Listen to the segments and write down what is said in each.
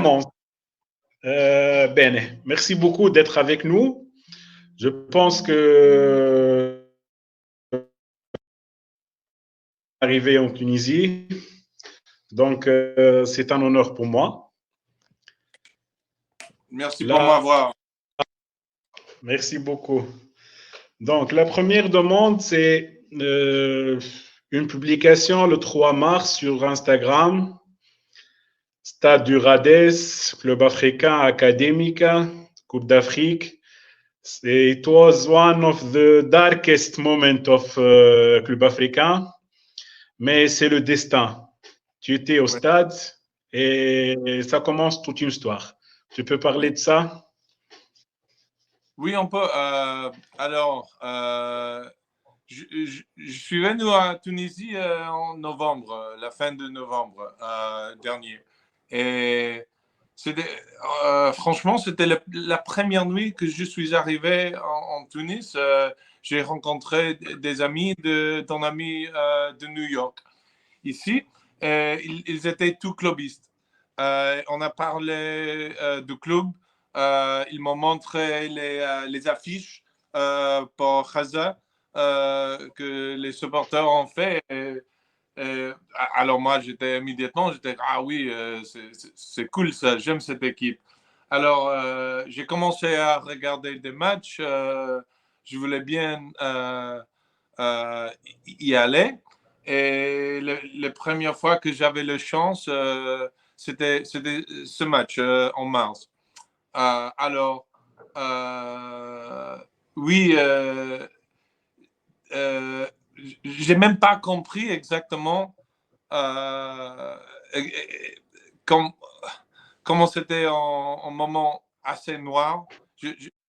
Bon, bene. Merci beaucoup d'être avec nous. Je pense que arrivé en Tunisie, donc c'est un honneur pour moi. Merci pour m'avoir. Merci beaucoup. Donc la première demande, c'est une publication le 3 mars sur Instagram. Stade du Rades, Club africain Académica, Coupe d'Afrique. It was one of the darkest moments of Club africain, mais c'est le destin. Tu étais au stade et ça commence toute une histoire. Tu peux parler de ça? Oui, on peut. Alors, je suis venu à Tunisie en novembre, la fin de novembre dernier. Et franchement, c'était la première nuit que je suis arrivé en Tunis. J'ai rencontré des amis d'un ami de New York ici. Ils étaient tous clubistes. On a parlé du club. Ils m'ont montré les affiches pour Khaza que les supporters ont fait. Alors moi, j'étais ah oui, c'est cool ça, j'aime cette équipe. Alors, j'ai commencé à regarder des matchs. Je voulais bien y aller. Et la première fois que j'avais la chance, c'était ce match en mars. Alors, oui, j'ai même pas compris exactement comment c'était un moment assez noir.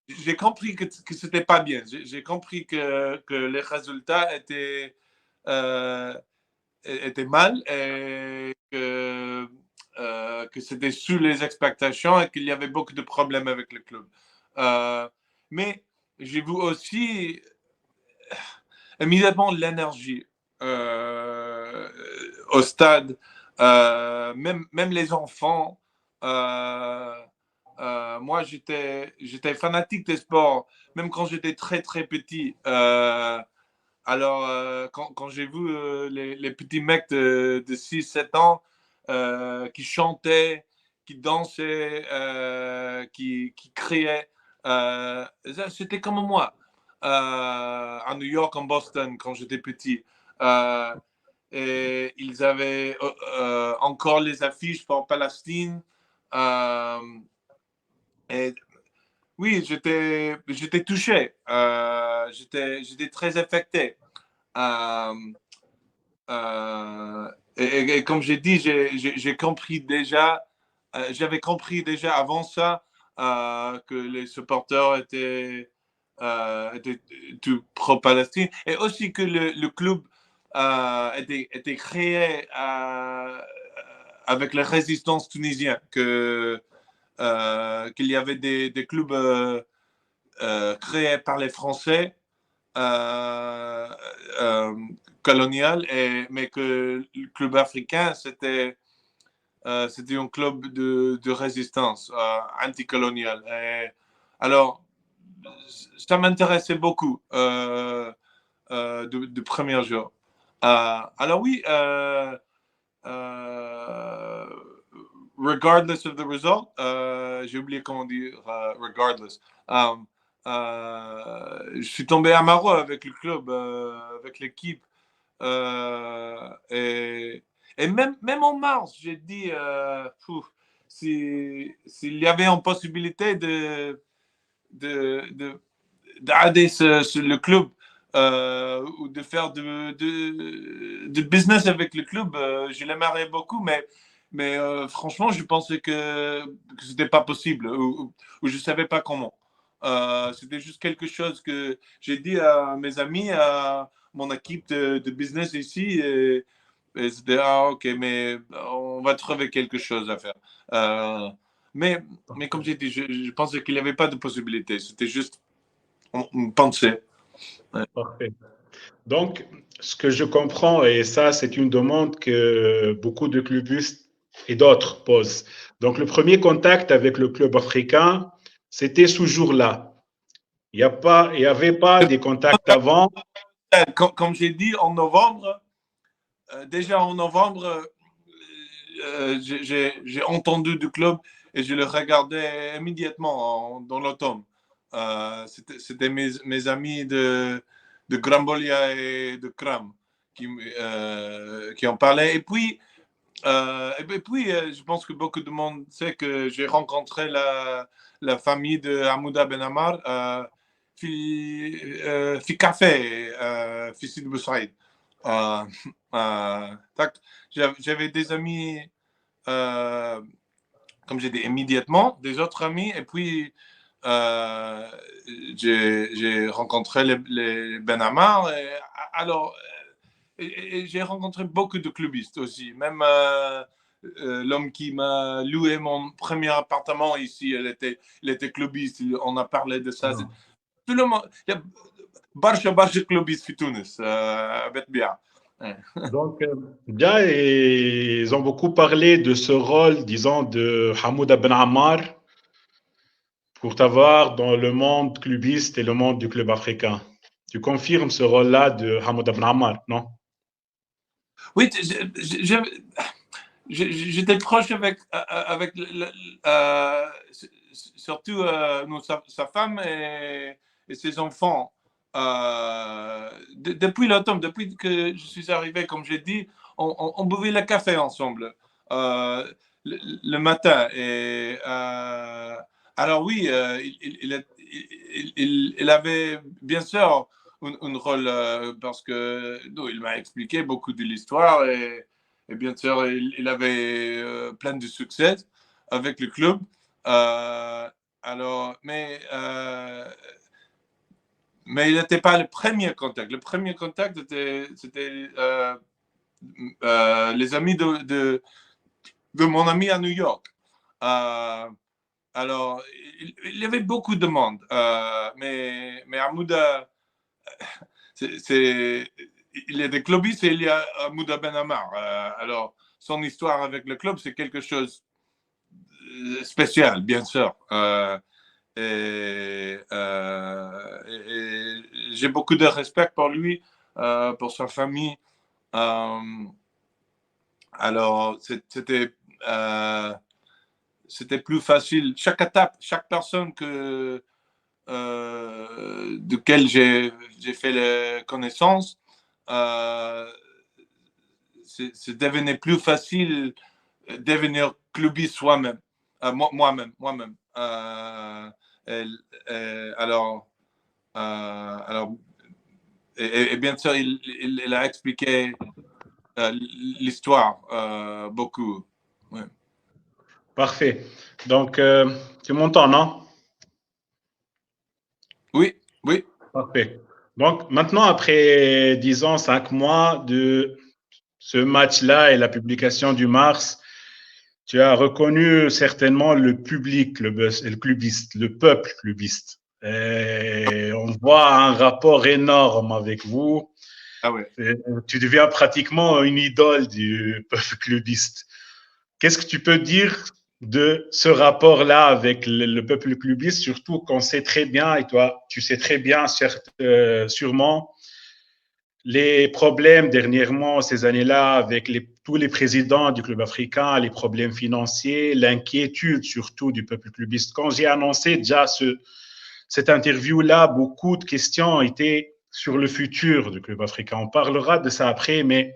J'ai compris que c'était pas bien. J'ai compris que les résultats étaient mal et que c'était sous les expectations et qu'il y avait beaucoup de problèmes avec le club. Mais j'ai vu aussi immédiatement l'énergie au stade, même les enfants. Moi, j'étais fanatique des sports, même quand j'étais très, très petit. Alors, quand j'ai vu les petits mecs de 6-7 ans qui chantaient, qui dansaient, qui criaient, c'était comme moi. À New York, en Boston, quand j'étais petit. Et ils avaient encore les affiches pour Palestine. Et oui, j'étais touché. J'étais très affecté. Et comme j'ai dit, j'ai compris déjà, j'avais compris déjà avant ça que les supporters étaient tout pro-Palestine et aussi que le club était créé avec la résistance tunisienne, qu'il y avait des clubs créés par les Français colonial, mais que le club africain, c'était un club de résistance anticoloniale. Alors, ça m'intéressait beaucoup du premier jour. Alors oui, regardless of the result, j'ai oublié comment dire regardless. Je suis tombé amoureux avec le club, avec l'équipe. Et même en mars, j'ai dit, s'il y avait une possibilité d'aider le club ou de faire de business avec le club, je l'aimerais beaucoup, mais franchement, je pensais que ce n'était pas possible ou je ne savais pas comment. C'était juste quelque chose que j'ai dit à mes amis, à mon équipe de business ici. Et c'était, ok, mais on va trouver quelque chose à faire. Mais comme j'ai dit, je pensais qu'il n'y avait pas de possibilité. C'était juste, on pensait. Ouais. Parfait. Donc, ce que je comprends, et ça, c'est une demande que beaucoup de clubistes et d'autres posent. Donc, le premier contact avec le club africain, c'était ce jour-là. Il n'y avait pas des contacts avant. Comme j'ai dit, en novembre, déjà en novembre, j'ai entendu du club et je le regardais immédiatement dans l'automne. C'était mes amis de Grambolia et de Kram qui en parlaient. Et puis, je pense que beaucoup de monde sait que j'ai rencontré la famille de Hamouda Ben Ammar في café في سيدي بوسعيد. J'avais des amis, comme j'ai dit, immédiatement, des autres amis, et puis j'ai rencontré les Ben Ammar. Alors, et j'ai rencontré beaucoup de clubistes aussi. Même l'homme qui m'a loué mon premier appartement ici, il était clubiste. On a parlé de ça. Tout le monde. Il y a barcha clubistes في تونس بتبيع. Donc, bien, et ils ont beaucoup parlé de ce rôle, disons, de Hamouda Ben Ammar pour t'avoir dans le monde clubiste et le monde du club africain. Tu confirmes ce rôle-là de Hamouda Ben Ammar, non? Oui, j'étais proche avec surtout sa femme et ses enfants. Depuis l'automne, depuis que je suis arrivé, comme j'ai dit, on buvait le café ensemble le matin. Et alors oui, il avait bien sûr un rôle parce que il m'a expliqué beaucoup de l'histoire et bien sûr il avait plein de succès avec le club. Alors, mais il n'était pas le premier contact. Le premier contact, c'était les amis de mon ami à New York. Alors, il y avait beaucoup de monde. Mais Hamouda, il est des clubistes et il y a Hamouda Ben Ammar. Alors, son histoire avec le club, c'est quelque chose de spécial, bien sûr. Et j'ai beaucoup de respect pour lui, pour sa famille. Alors, c'était plus facile. Chaque étape, chaque personne de quelle j'ai fait la connaissance, c'est devenait plus facile devenir clubiste soi-même, moi-même. Alors, et bien sûr, il a expliqué l'histoire beaucoup. Ouais. Parfait. Donc, tu m'entends, non? Oui, oui. Parfait. Donc, maintenant, après, disons, 5 mois de ce match-là et la publication du mars, tu as reconnu certainement le public, le clubiste, le peuple clubiste. Et on voit un rapport énorme avec vous. Ah ouais. Tu deviens pratiquement une idole du peuple clubiste. Qu'est-ce que tu peux dire de ce rapport-là avec le peuple clubiste, surtout qu'on sait très bien, et toi, tu sais très bien, sûrement, les problèmes dernièrement, ces années-là, avec tous les présidents du club africain, les problèmes financiers, l'inquiétude surtout du peuple clubiste. Quand j'ai annoncé déjà cette interview-là, beaucoup de questions étaient sur le futur du club africain. On parlera de ça après, mais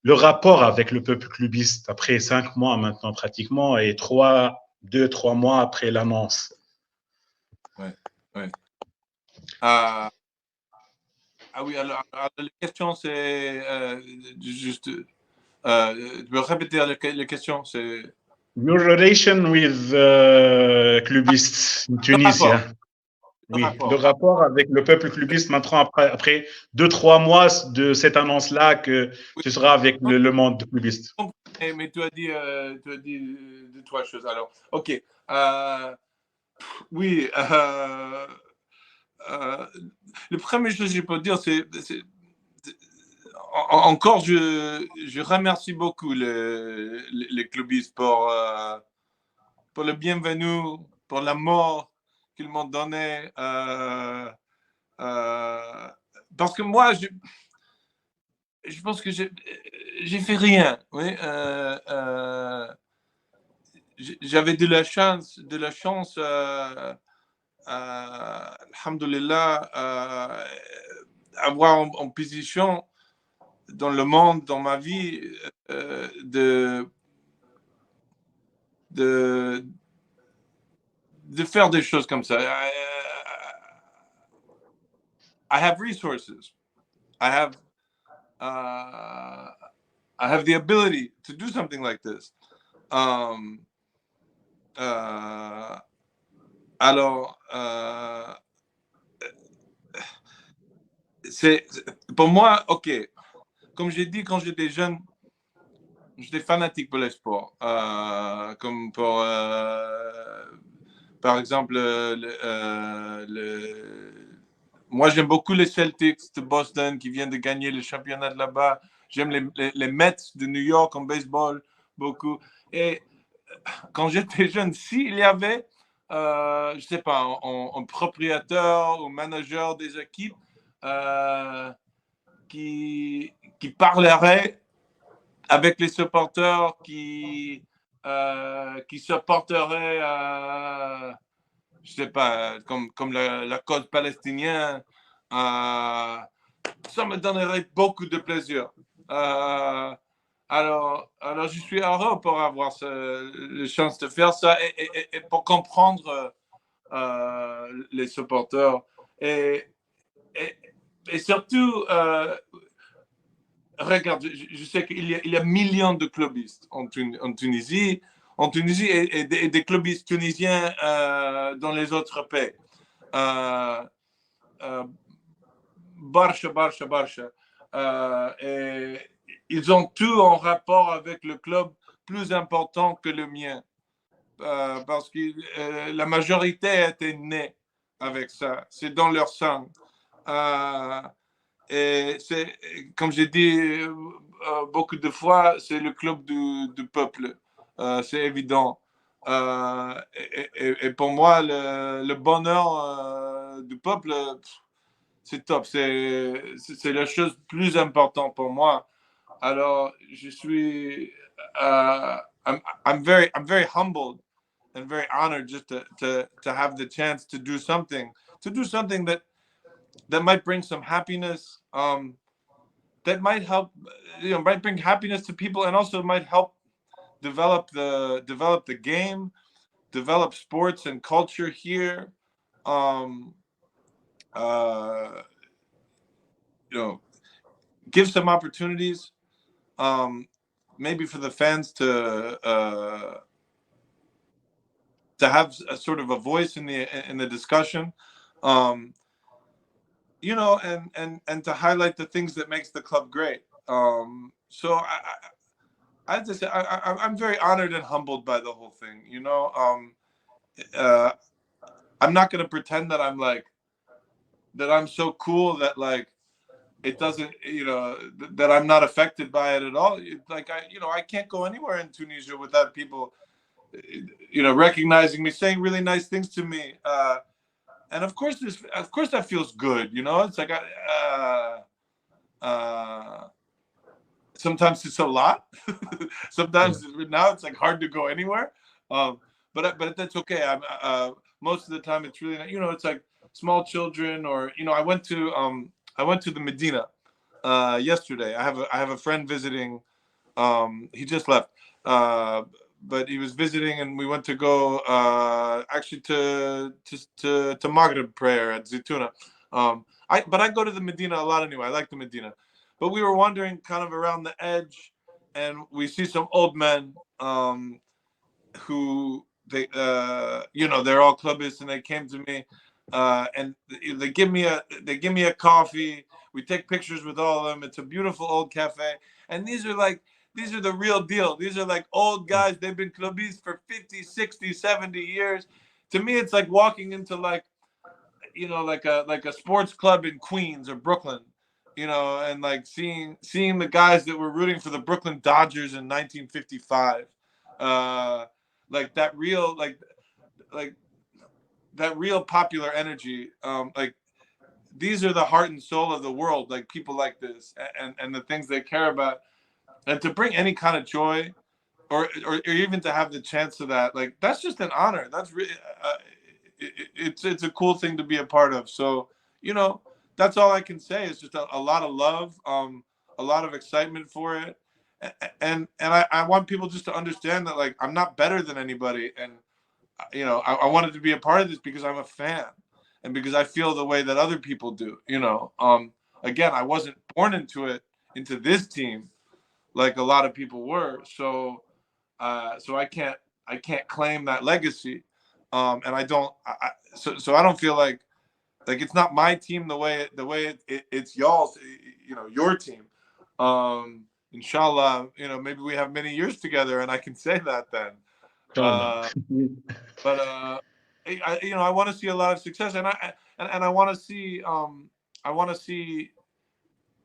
le rapport avec le peuple clubiste après 5 mois maintenant pratiquement et 2-3 mois après l'annonce. Ouais. Ah oui, alors la question c'est juste. Tu peux répéter la question, c'est. Your relation with clubistes in Tunisia. Oui, le rapport avec le peuple clubiste maintenant après 2-3 mois de cette annonce-là que tu seras avec le monde clubiste. Mais tu as dit 2-3 choses. Alors, ok. Oui. Le premier chose que je peux dire, c'est je remercie beaucoup les clubistes pour pour le bienvenu, pour l'amour qu'ils m'ont donné. Parce que moi, je pense que j'ai fait rien. Oui. J'avais de la chance, alhamdoulilah, avoir en position dans le monde, dans ma vie, de faire des choses comme ça. I have resources. I have the ability to do something like this. Alors, pour moi, ok. Comme j'ai dit quand j'étais jeune, j'étais fanatique pour les sports. Comme pour, par exemple, moi j'aime beaucoup les Celtics de Boston qui viennent de gagner le championnat de là-bas. J'aime les Mets de New York en baseball beaucoup. Et quand j'étais jeune, s'il y avait, je sais pas, un propriétaire ou manager des équipes qui parlerait avec les supporters, qui supporterait, je sais pas, comme la cause palestinienne, ça me donnerait beaucoup de plaisir. Alors, je suis heureux pour avoir la chance de faire ça et pour comprendre les supporters. Et surtout, regarde, je sais qu'il y a millions de clubistes en Tunisie, et des clubistes tunisiens dans les autres pays. Barça. Et ils ont tout en rapport avec le club plus important que le mien. Parce que la majorité était née avec ça. C'est dans leur sang. Et c'est, comme j'ai dit beaucoup de fois, c'est le club du peuple. C'est évident. Et pour moi, le bonheur du peuple, c'est top. C'est la chose plus importante pour moi. Alors, je suis, I'm very humbled and very honored just to have the chance to do something that might bring some happiness, that might help, might bring happiness to people, and also might help develop the game, develop sports and culture here. Give some opportunities, maybe for the fans to have a sort of a voice in the discussion. And to highlight the things that makes the club great. So I have to say, I'm very honored and humbled by the whole thing. I'm not going to pretend that I'm so cool that it doesn't, that I'm not affected by it at all. I can't go anywhere in Tunisia without people, recognizing me, saying really nice things to me. And of course that feels good. It's like, sometimes it's a lot. Sometimes now it's like hard to go anywhere. But that's okay. Most of the time it's really, it's like small children, or, I went to the Medina yesterday. I have a friend visiting. He just left. But he was visiting, and we went to go actually to Maghrib prayer at Zaytuna. But I go to the Medina a lot anyway. I like the Medina. But we were wandering kind of around the edge, and we see some old men who they're all clubbists, and they came to me, and they give me a coffee. We take pictures with all of them. It's a beautiful old cafe, and these are the real deal. These are like old guys. They've been clubbists for 50, 60, 70 years. To me, it's like walking into like a sports club in Queens or Brooklyn, and like seeing the guys that were rooting for the Brooklyn Dodgers in 1955. like that real, like that real popular energy. Like these are the heart and soul of the world, like people like this, and the things they care about, and to bring any kind of joy, or even to have the chance of that, like that's just an honor. That's really, it's a cool thing to be a part of. So that's all I can say. Is just a lot of love, a lot of excitement for it, and I want people just to understand that, like, I'm not better than anybody, and I wanted to be a part of this because I'm a fan, and because I feel the way that other people do. Again, I wasn't born into this team like a lot of people were, so I can't claim that legacy, and I don't. So I don't feel like it's not my team the way it's y'all's, your team. Inshallah, maybe we have many years together, and I can say that then. But I want to see a lot of success, and I want to see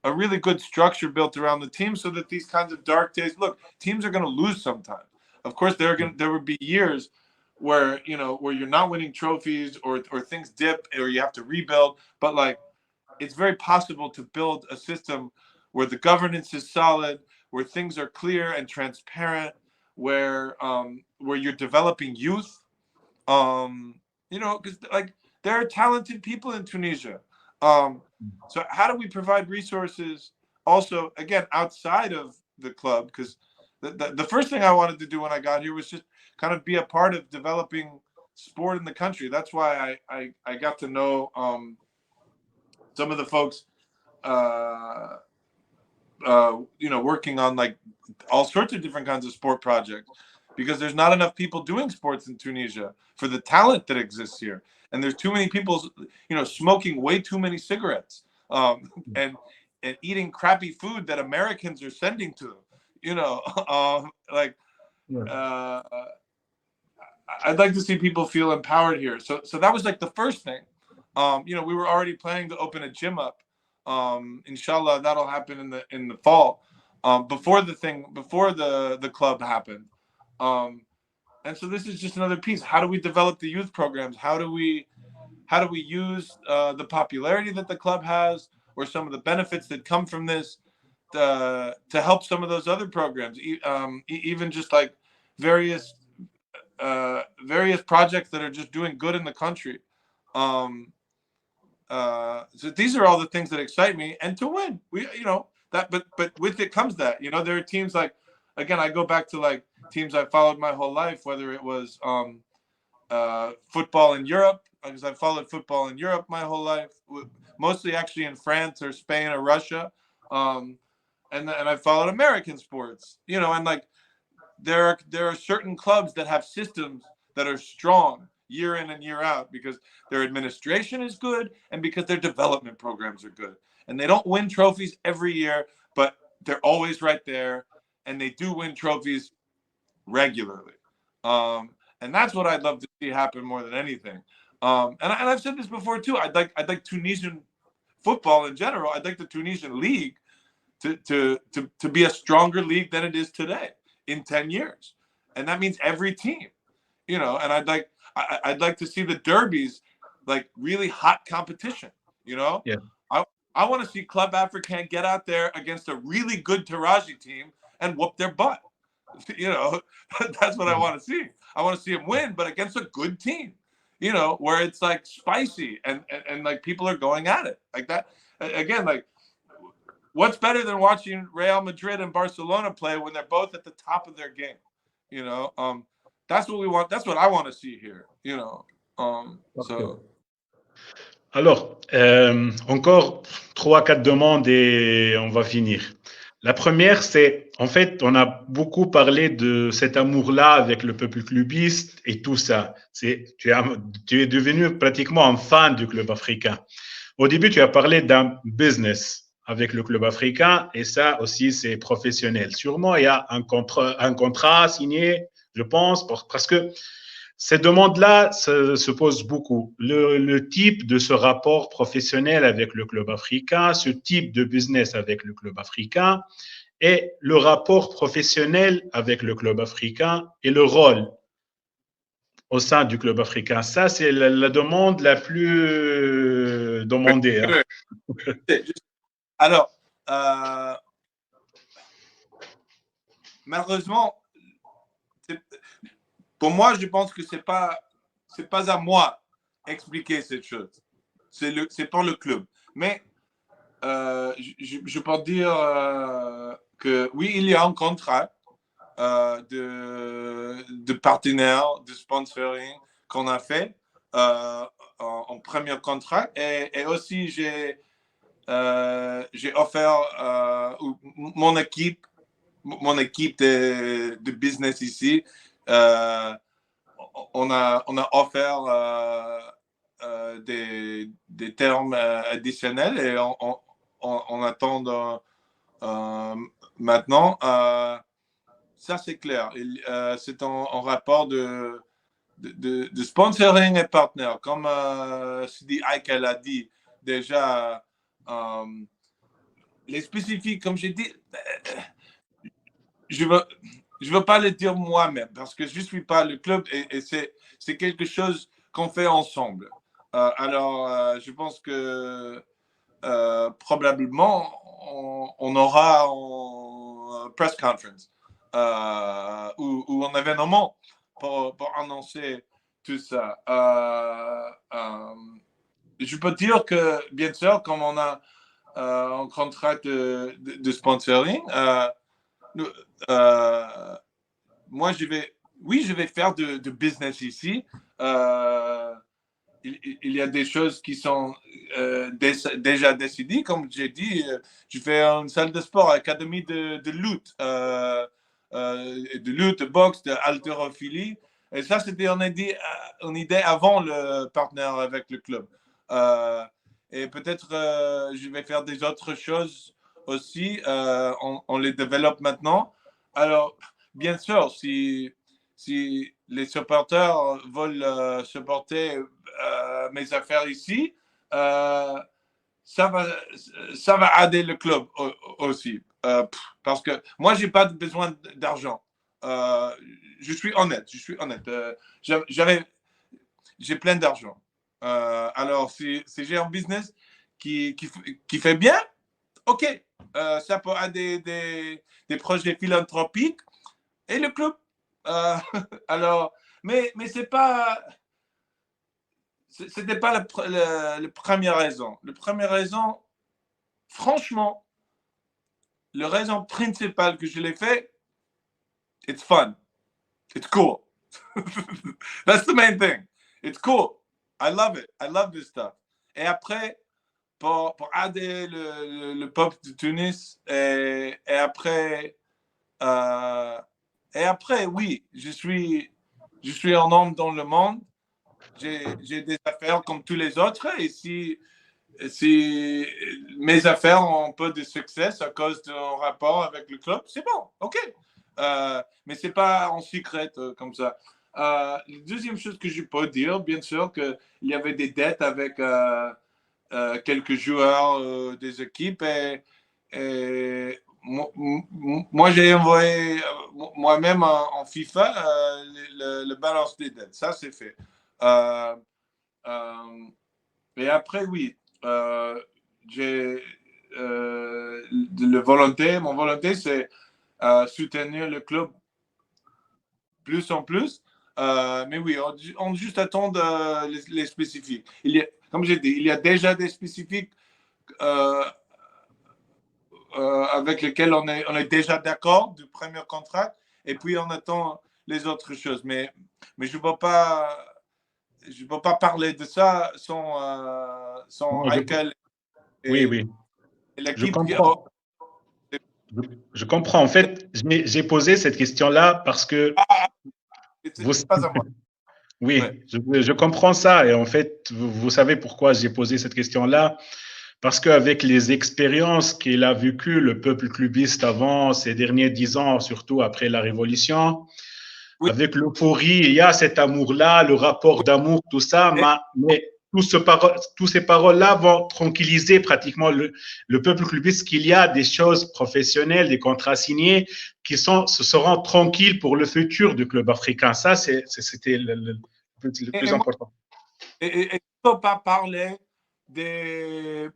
a really good structure built around the team, so that these kinds of dark days. Look, teams are going to lose sometimes. Of course, there would be years where you're not winning trophies, or things dip, or you have to rebuild. But like, it's very possible to build a system where the governance is solid, where things are clear and transparent, where you're developing youth. Because like there are talented people in Tunisia. So how do we provide resources also, again, outside of the club? Because the first thing I wanted to do when I got here was just kind of be a part of developing sport in the country. That's why I got to know some of the folks, working on like all sorts of different kinds of sport projects, because there's not enough people doing sports in Tunisia for the talent that exists here. And there's too many people, smoking way too many cigarettes, and eating crappy food that Americans are sending to them. I'd like to see people feel empowered here. So that was like the first thing. We were already planning to open a gym up. Inshallah, that'll happen in the fall, before the club happened. And so this is just another piece. How do we develop the youth programs? How do we use the popularity that the club has, or some of the benefits that come from this, to help some of those other programs, even just like various projects that are just doing good in the country. So these are all the things that excite me, and to win, but with it comes that, there are teams like, again, I go back to like teams I followed my whole life, whether it was football in Europe, because I followed football in Europe my whole life, mostly actually in France or Spain or Russia, and I followed American sports, and like there are certain clubs that have systems that are strong year in and year out, because their administration is good and because their development programs are good, and they don't win trophies every year, but they're always right there, and they do win trophies regularly. And that's what I'd love to see happen more than anything. And I've said this before too. I'd like Tunisian football in general. I'd like the Tunisian league to be a stronger league than it is today in 10 years. And that means every team, and I'd like to see the derbies, like really hot competition, Yeah. I want to see Club Africain get out there against a really good Taraji team and whoop their butt. That's what I want to see. I want to see them win, but against a good team, where it's like spicy and like people are going at it like that. Again, like, what's better than watching Real Madrid and Barcelona play when they're both at the top of their game? That's what we want. That's what I want to see here. So. Alors, encore 3-4 demandes et on va finir. La première, c'est, en fait, on a beaucoup parlé de cet amour-là avec le peuple clubiste et tout ça. Tu es devenu pratiquement un fan du club africain. Au début, tu as parlé d'un business avec le club africain, et ça aussi, c'est professionnel. Sûrement, il y a un contrat signé, je pense, parce que ces demandes-là se posent beaucoup. Le type de ce rapport professionnel avec le club africain, ce type de business avec le club africain, et le rapport professionnel avec le club africain et le rôle au sein du club africain. Ça, c'est la demande la plus demandée. Hein. Alors, malheureusement, pour moi, je pense que c'est pas à moi expliquer cette chose. C'est pour le club. Mais je peux dire que oui, il y a un contrat de partenaire, de sponsoring qu'on a fait en premier contrat. Et aussi, j'ai offert mon équipe de business ici. On a offert des termes additionnels et on attend maintenant. Ça, c'est clair. C'est en rapport de sponsoring et partenaire. Comme Sidi Aikel a dit déjà, les spécifiques, comme j'ai dit, je veux pas le dire moi-même parce que je suis pas le club et c'est quelque chose qu'on fait ensemble. Alors, je pense que probablement on aura une press conference ou un événement pour annoncer tout ça. Je peux dire que, bien sûr, comme on a un contrat de sponsoring, moi, je vais faire de business ici. Il y a des choses qui sont déjà décidées. Comme j'ai dit, je fais une salle de sport, académie de lutte, de boxe, d'haltérophilie. Et ça, c'était une idée avant le partenaire avec le club. Et peut-être je vais faire des autres choses aussi. On les développe maintenant. Alors, bien sûr, si les supporters veulent supporter mes affaires ici, ça va aider le club aussi. Parce que moi, je n'ai pas besoin d'argent. Je suis honnête. J'ai plein d'argent. Alors, si j'ai un business qui fait bien, OK. Ça peut aider des projets philanthropiques et le club. Alors, mais c'était pas la première raison. La première raison, franchement, la raison principale que je l'ai fait, it's fun. It's cool. That's the main thing. It's cool. I love it. I love this stuff. Et après, pour aider le peuple de Tunis, et après, oui, je suis un homme dans le monde. J'ai des affaires comme tous les autres. Et si mes affaires ont un peu de succès à cause d'un rapport avec le club, c'est bon, OK. Mais ce n'est pas en secret comme ça. La deuxième chose que je peux dire, bien sûr, qu'il y avait des dettes avec quelques joueurs des équipes et moi, j'ai envoyé moi-même en FIFA le balance des dettes. Ça, c'est fait. Et après, oui, j'ai mon volonté, c'est soutenir le club plus en plus. Mais oui, on juste attend les spécifiques. Comme j'ai dit, il y a déjà des spécifiques avec lesquels on est déjà d'accord du premier contrat, et puis on attend les autres choses. Mais je ne peux pas parler de ça sans Aikel. Oui. Je comprends. Je comprends. En fait, j'ai posé cette question-là parce que... c'est pas à moi. Oui, ouais. Je comprends ça. Et en fait, vous savez pourquoi j'ai posé cette question-là? Parce qu'avec les expériences qu'il a vécues, le peuple clubiste avant ces derniers 10 ans, surtout après la Révolution, oui. Avec l'euphorie, il y a cet amour-là, le rapport d'amour, tout ça, mais toutes ces paroles-là vont tranquilliser pratiquement le peuple clubiste qu'il y a des choses professionnelles, des contrats signés qui seront tranquilles pour le futur du club africain. Ça, c'était le Et plus important. il ne faut pas parler des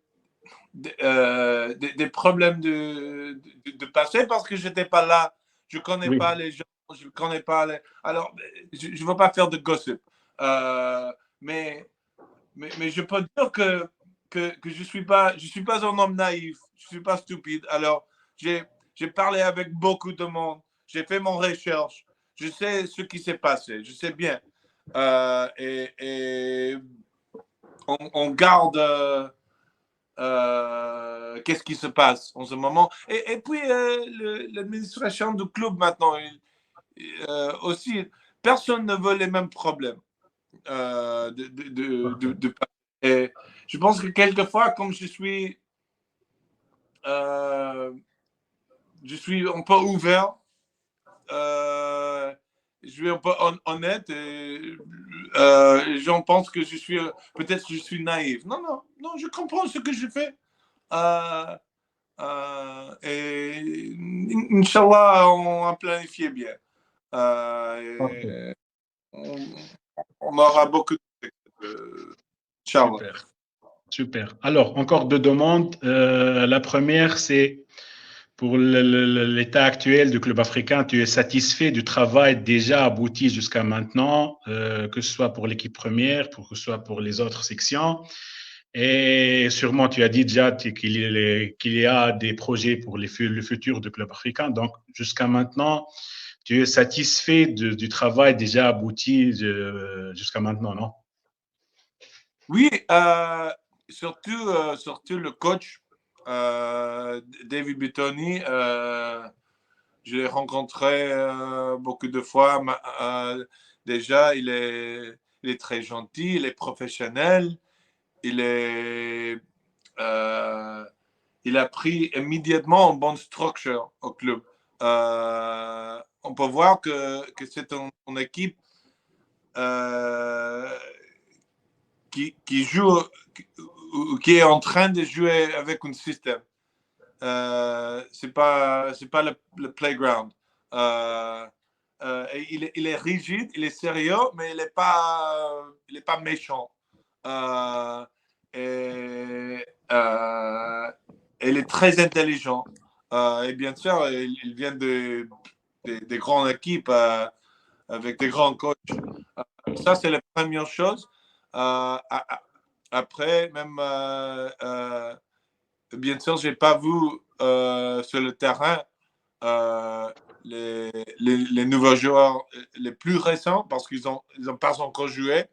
problèmes de passé parce que je n'étais pas là, je ne connais Oui, pas les gens, je ne connais pas les... Alors, je ne veux pas faire de gossip. Mais je peux dire que je suis pas un homme naïf, je ne suis pas stupide. Alors, j'ai parlé avec beaucoup de monde, j'ai fait mon recherche, je sais ce qui s'est passé, je sais bien. Et on garde qu'est-ce qui se passe en ce moment. Et puis, l'administration du club maintenant, aussi, personne ne veut les mêmes problèmes. Et je pense que quelquefois, comme je suis un peu ouvert, je suis un peu honnête et les gens pensent que peut-être je suis naïf. Non, non, non, je comprends ce que je fais. Et Inch'Allah, on a planifié bien. parfait. On aura beaucoup de Inch'Allah. Super. Super. Alors, encore deux demandes. La première, c'est pour l'état actuel du club africain, tu es satisfait du travail déjà abouti jusqu'à maintenant, que ce soit pour l'équipe première, que ce soit pour les autres sections. Et sûrement, tu as dit déjà qu'il y a des projets pour le futur du club africain. Donc, jusqu'à maintenant, tu es satisfait du travail déjà abouti jusqu'à maintenant, non? Oui, surtout le coach, David Bittoni. Je l'ai rencontré beaucoup de fois. Déjà, il est très gentil, il est professionnel, il est, euh, il a pris immédiatement une bonne structure au club. On peut voir que c'est une équipe euh, qui joue, qui est en train de jouer avec un système. C'est pas le playground. Il est rigide, il est sérieux, mais il est pas méchant. Euh, et, euh, il est très intelligent. Et bien sûr, il vient des grandes équipes avec des grands coachs. Ça, c'est la première chose. Après, même, bien sûr, je n'ai pas vu sur le terrain euh, les nouveaux joueurs les plus récents parce ils ont pas encore joué.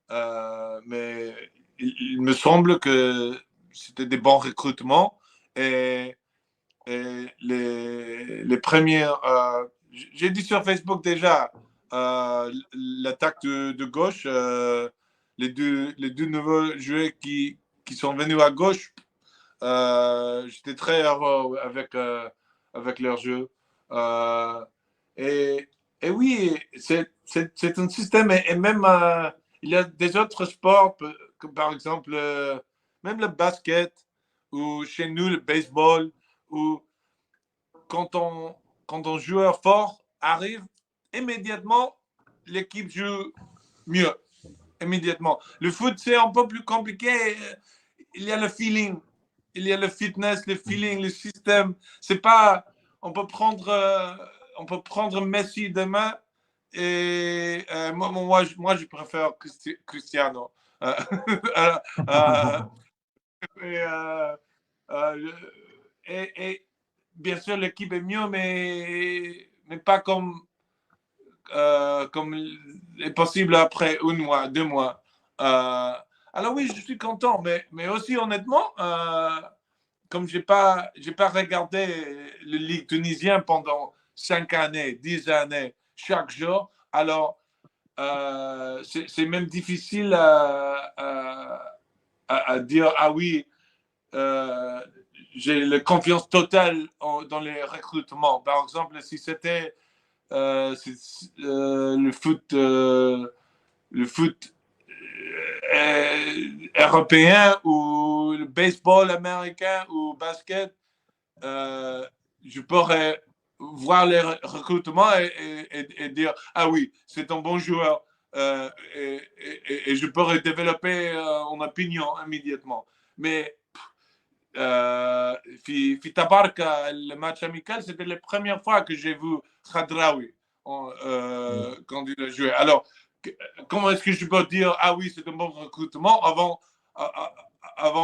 Euh, mais il me semble que c'était des bons recrutements et les premiers. J'ai dit sur Facebook déjà, l'attaque de gauche, les deux nouveaux joueurs qui sont venus à gauche, j'étais très heureux avec leur jeu. Euh, et, et oui, c'est un système, et même il y a des autres sports, comme par exemple même le basket, ou chez nous le baseball, où quand un joueur fort arrive, immédiatement, l'équipe joue mieux. Immédiatement. Le foot, c'est un peu plus compliqué. Il y a le feeling, il y a le fitness, le feeling, le système. C'est pas. On peut prendre Messi demain et moi, je préfère Cristiano. Euh, euh, et, euh, euh, et bien sûr, l'équipe est mieux, mais pas comme est possible après un mois, 2 mois. Alors oui, je suis content, mais aussi honnêtement, comme j'ai pas regardé le Ligue tunisien pendant 5 années, 10 années, chaque jour, alors c'est même difficile à dire, ah oui, euh, j'ai la confiance totale dans les recrutements. Par exemple, si c'était le foot européen ou le baseball américain ou basket, je pourrais voir les recrutements et dire ah oui, c'est un bon joueur et je pourrais développer une opinion immédiatement. Mais في تباركة le match amical, c'était la première fois que j'ai vu Khadraoui quand il a joué. Alors, comment est-ce que je peux dire ah oui, c'est un bon recrutement avant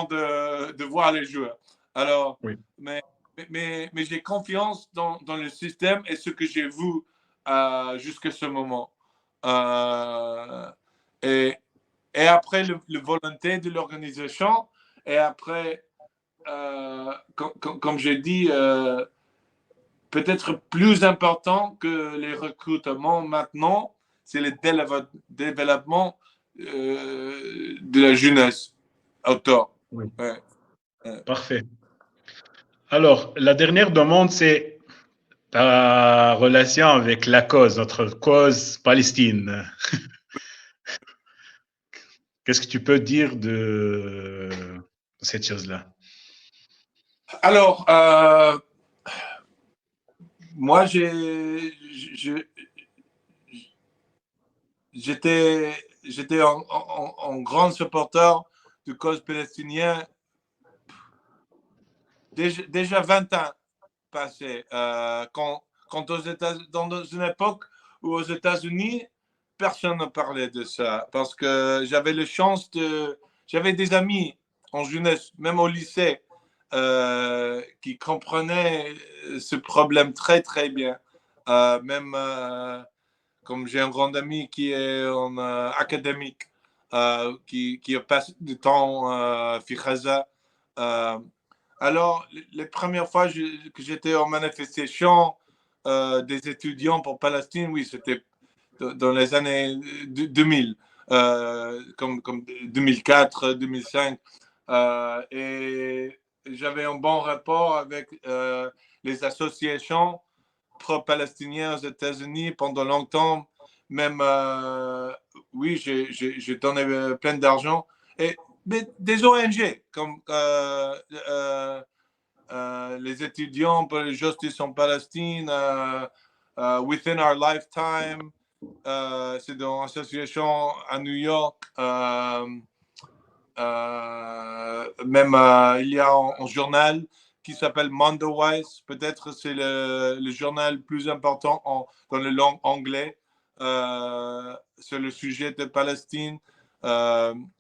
de voir les joueurs. Alors, Oui. mais j'ai confiance dans le système et ce que j'ai vu jusqu'à ce moment. Et après, le volonté de l'organisation, et après, comme j'ai dit, peut-être plus important que les recrutements maintenant, c'est le développement de la jeunesse autour. Oui. Ouais. Parfait. Alors, la dernière demande, c'est ta relation avec la cause, notre cause Palestine. Qu'est-ce que tu peux dire de cette chose-là? Alors, moi, j'étais un grand supporter du cause palestinien déjà 20 ans passés. Quand dans une époque où aux États-Unis, personne ne parlait de ça. Parce que j'avais la chance j'avais des amis en jeunesse, même au lycée, qui comprenaient ce problème très, très bien. Même comme j'ai un grand ami qui est en académique, qui a passé du temps à Gaza. Alors, les premières fois que j'étais en manifestation des étudiants pour Palestine, oui, c'était dans les années 2000, comme 2004, 2005. Et j'avais un bon rapport avec les associations pro-palestiniens aux États-Unis pendant longtemps. Même, oui, j'ai donné plein d'argent. Mais des ONG, comme les étudiants pour la justice en Palestine, Within Our Lifetime, c'est une association à New York. Même il y a un journal qui s'appelle Mondoweiss. Peut-être c'est le journal plus important dans la langue anglaise sur le sujet de Palestine.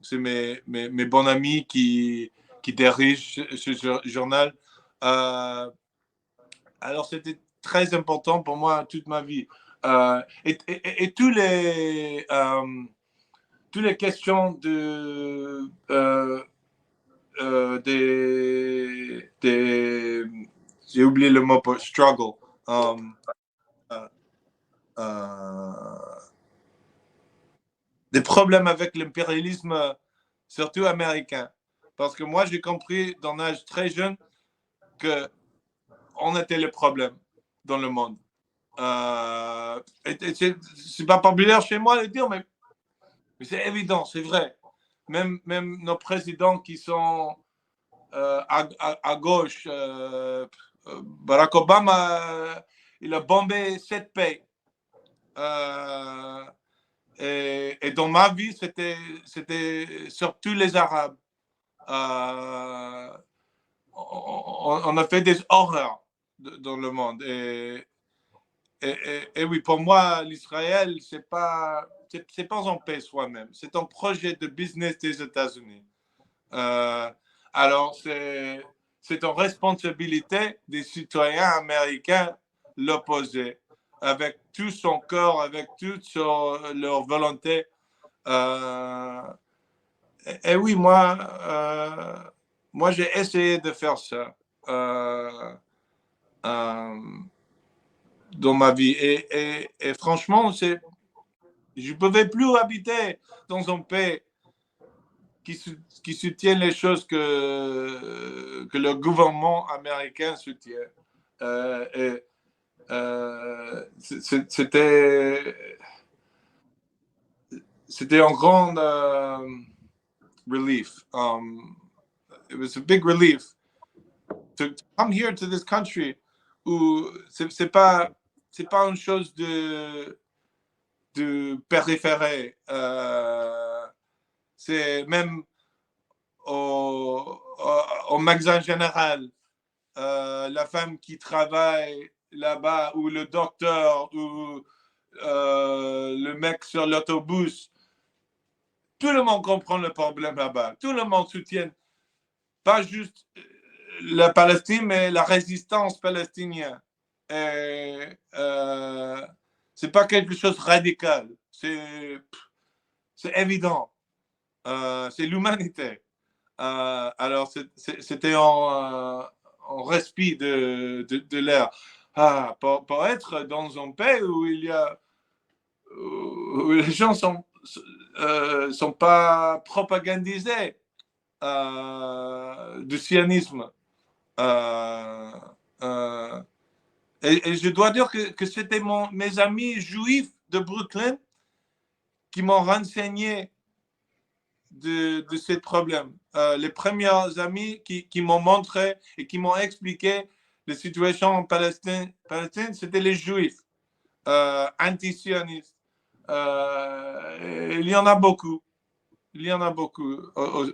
C'est mes bons amis qui dirigent ce journal. Alors, c'était très important pour moi toute ma vie. Et toutes les questions j'ai oublié le mot pour struggle. Des problèmes avec l'impérialisme, surtout américain. Parce que moi, j'ai compris dans un âge très jeune qu'on était le problème dans le monde. C'est pas populaire chez moi de dire, mais c'est évident, c'est vrai. Même nos présidents qui sont à gauche, Barack Obama, il a bombé 7 pays. Et dans ma vie, c'était surtout les Arabes. On a fait des horreurs dans le monde. Et oui, pour moi, l'Israël, c'est pas en paix soi-même. C'est un projet de business des États-Unis. Alors, c'est une responsabilité des citoyens américains l'opposer avec tout son cœur, avec toute leur volonté. Et oui, moi, j'ai essayé de faire ça dans ma vie. Et franchement, je ne pouvais plus habiter dans un pays qui soutient les choses que le gouvernement américain soutient. C'était un grand relief. It was a big relief to come here to this country où c'est pas une chose de périphérée. C'est même au magasin général, la femme qui travaille là-bas, ou le docteur, ou le mec sur l'autobus, tout le monde comprend le problème là-bas. Tout le monde soutient pas juste la Palestine, mais la résistance palestinienne. Et, c'est pas quelque chose de radical. C'est évident. C'est l'humanité. Alors, c'était en respire de l'air. Pour être dans un pays où où les gens sont pas propagandisés du sionisme. Et je dois dire que c'était mes amis juifs de Brooklyn qui m'ont renseigné de ces problèmes. Les premiers amis qui m'ont montré et qui m'ont expliqué la situation en Palestine, c'était les juifs anti-sionistes. Il y en a beaucoup. Il y en a beaucoup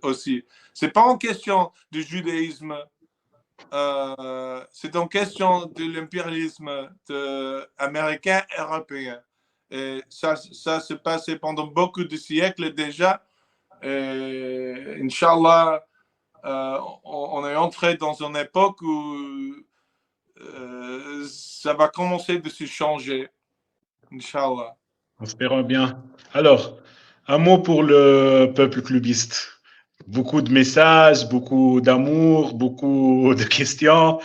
aussi. C'est pas en question du judaïsme. C'est en question de l'impérialisme américain et européen. Et ça s'est passé pendant beaucoup de siècles déjà. Et Inch'Allah, on est entré dans une époque où ça va commencer de se changer. Inch'Allah. Espérons bien. Alors, un mot pour le peuple clubiste. Beaucoup de messages, beaucoup d'amour, beaucoup de questions.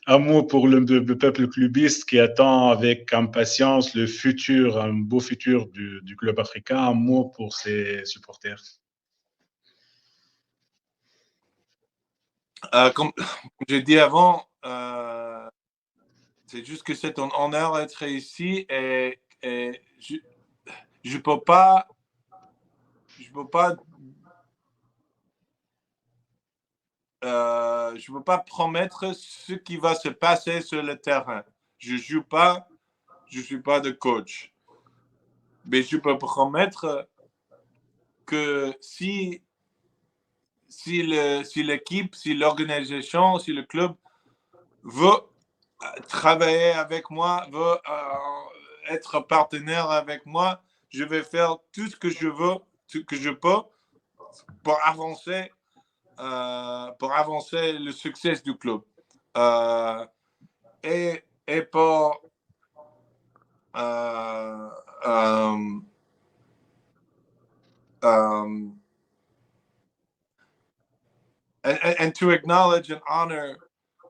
Un mot pour le peuple clubiste qui attend avec impatience le futur, un beau futur du club africain. Un mot pour ses supporters. Comme j'ai dit avant, c'est juste que c'est un honneur d'être ici et je peux pas promettre ce qui va se passer sur le terrain. Je suis pas de coach, mais je peux promettre que si l'équipe, si l'organisation, si le club veut travailler avec moi, veut être partenaire avec moi, je vais faire tout ce que je veux, ce que je peux pour avancer le succès du club. Et pour and to acknowledge and honor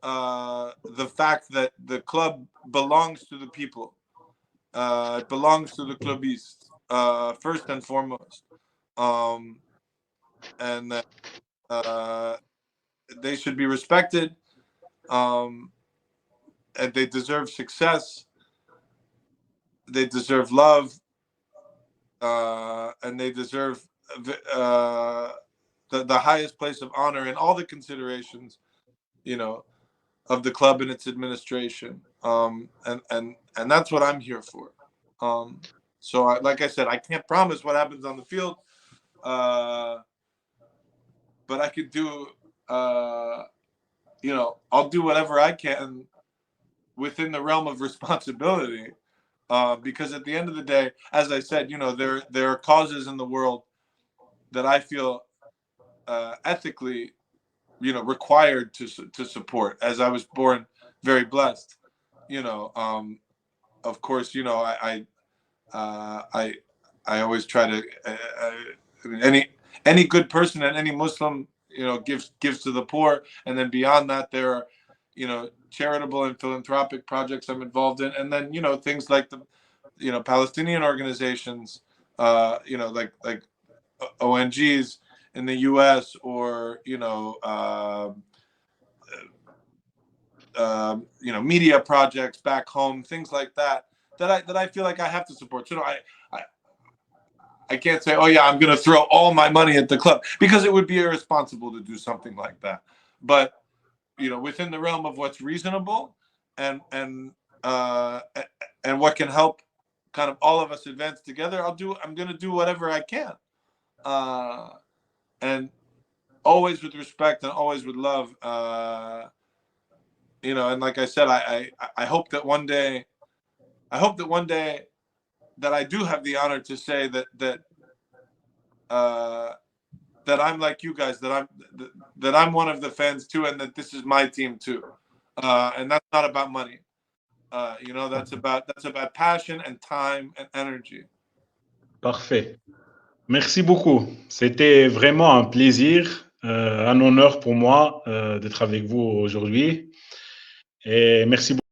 the fact that the club belongs to the people. It belongs to the clubistes, first and foremost. And they should be respected, and they deserve success. They deserve love, and they deserve the highest place of honor and all the considerations, of the club and its administration. And that's what I'm here for. So like I said, I can't promise what happens on the field, but I could do, I'll do whatever I can within the realm of responsibility. Because at the end of the day, as I said, there are causes in the world that I feel ethically, required to support. As I was born very blessed, of course, I always try to any good person and any Muslim, gives to the poor, and then beyond that, there are, charitable and philanthropic projects I'm involved in, and then things like the, Palestinian organizations, like ONGs in the U.S. or media projects back home, things like that I feel like I have to support. I can't say, oh yeah, I'm going to throw all my money at the club, because it would be irresponsible to do something like that. But within the realm of what's reasonable, and what can help kind of all of us advance together, I'm going to do whatever I can. And always with respect and always with love. You know, and like I said, I hope that one day that I do have the honor to say that I'm like you guys, that I'm one of the fans too, and that this is my team too. And that's not about money. You know, that's about passion and time and energy. Parfait. Merci beaucoup. C'était vraiment un plaisir, un honneur pour moi d'être avec vous aujourd'hui. Et merci beaucoup.